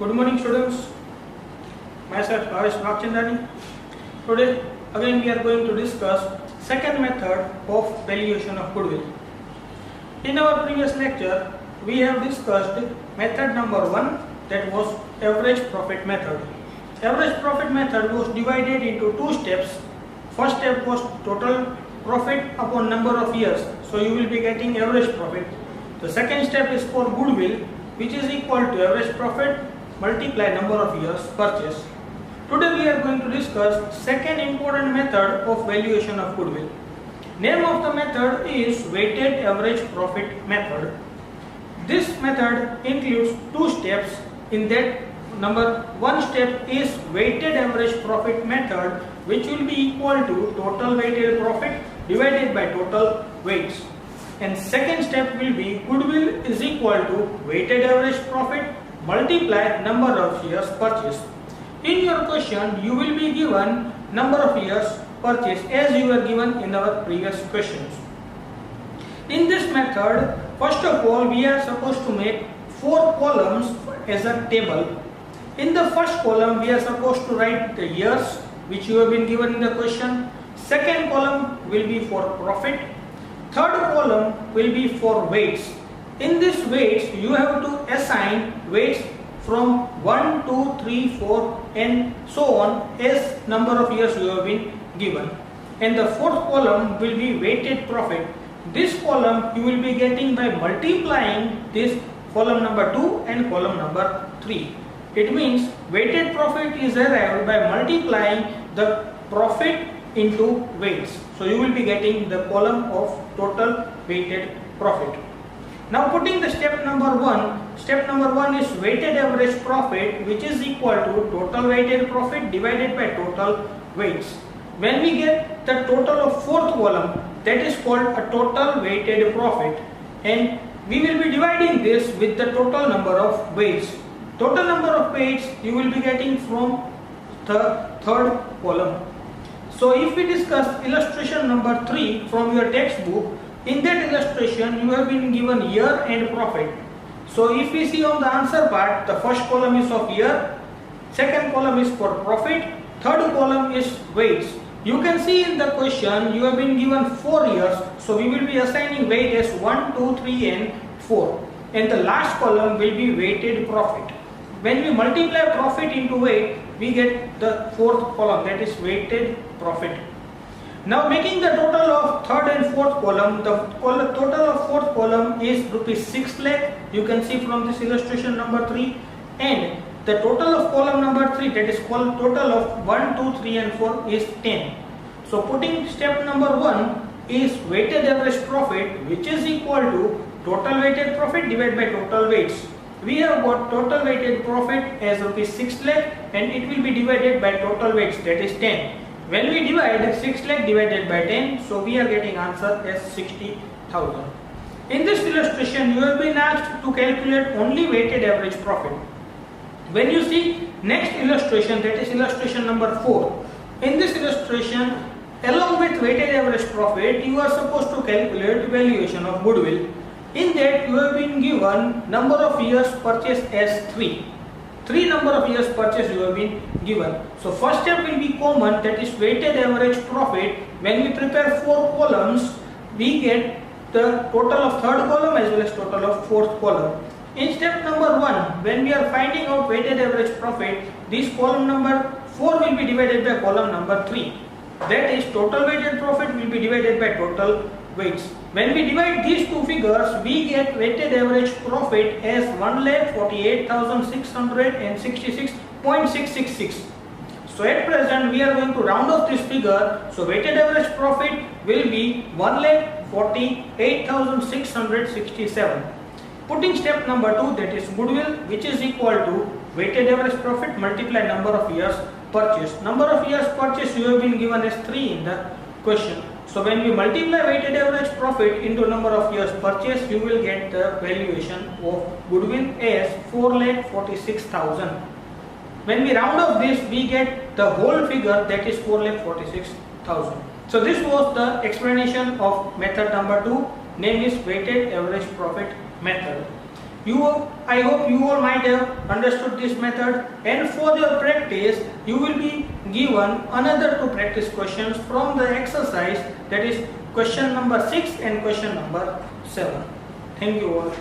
Good morning students, myself Bhavesh Bhakchandani. Today again we are going to discuss second method of valuation of goodwill. In our previous lecture we have discussed method number 1, that was average profit method. Average profit method was divided into two steps. First step was total profit upon number of years, so you will be getting average profit. The second step is for goodwill, which is equal to average profit multiply number of years purchase. Today we are going to discuss second important method of valuation of goodwill. Name of the method is weighted average profit method. This method includes two steps. In that, number one step is weighted average profit method, which will be equal to total weighted profit divided by total weights. And second step will be goodwill is equal to weighted average profit multiply number of years purchased. In your question, you will be given number of years purchased as you were given in our previous questions. In this method, first of all, we are supposed to make 4 columns as a table. In the first column, we are supposed to write the years which you have been given in the question. Second column will be for profit. Third column will be for weights. In this weights, you have to assign weights from 1, 2, 3, 4 and so on as number of years you have been given. And the fourth column will be weighted profit. This column you will be getting by multiplying this column number 2 and column number 3. It means weighted profit is arrived by multiplying the profit into weights. So you will be getting the column of total weighted profit. Now putting the step number 1 is weighted average profit, which is equal to total weighted profit divided by total weights. When we get the total of fourth column, that is called a total weighted profit, and we will be dividing this with the total number of weights. Total number of weights you will be getting from the third column. So if we discuss illustration number 3 from your textbook, in that illustration you have been given year and profit. So if we see on the answer part, the first column is of year, second column is for profit, third column is weights. You can see in the question you have been given 4 years, so we will be assigning weight as 1, 2, 3 and 4. And the last column will be weighted profit. When we multiply profit into weight, we get the fourth column, that is weighted profit. Now making the total of third and fourth column, the total of fourth column is rupees 6 lakh. You can see from this illustration number 3, and the total of column number 3, that is called total of 1, 2, 3 and 4 is 10. So putting step number 1 is weighted average profit, which is equal to total weighted profit divided by total weights. We have got total weighted profit as rupees 6 lakh and it will be divided by total weights, that is 10. When we divide 6 lakh divided by 10, so we are getting answer as 60,000. In this illustration, you have been asked to calculate only weighted average profit. When you see next illustration, that is illustration number 4, in this illustration, along with weighted average profit, you are supposed to calculate valuation of goodwill. In that, you have been given number of years purchased as 3. 3 number of years purchase you have been given. So first step will be common, that is weighted average profit. When we prepare 4 columns, we get the total of third column as well as total of fourth column. In step number 1, when we are finding out weighted average profit, this column number 4 will be divided by column number 3. That is total weighted profit will be divided by total weights. When we divide these two figures, we get weighted average profit as 1,48,666.666. So at present we are going to round off this figure. So weighted average profit will be 1,48,667. Putting step number 2, that is goodwill, which is equal to weighted average profit multiply number of years purchased. Number of years purchased you have been given as 3 in the question. So when we multiply weighted average profit into number of years purchased, you will get the valuation of goodwill as 4,46,000. When we round off this, we get the whole figure, that is 4,46,000. So this was the explanation of method number 2, name is weighted average profit method. I hope you all might have understood this method, and for your practice you will be given another 2 practice questions from the exercise, that is question number 6 and question number 7. Thank you all.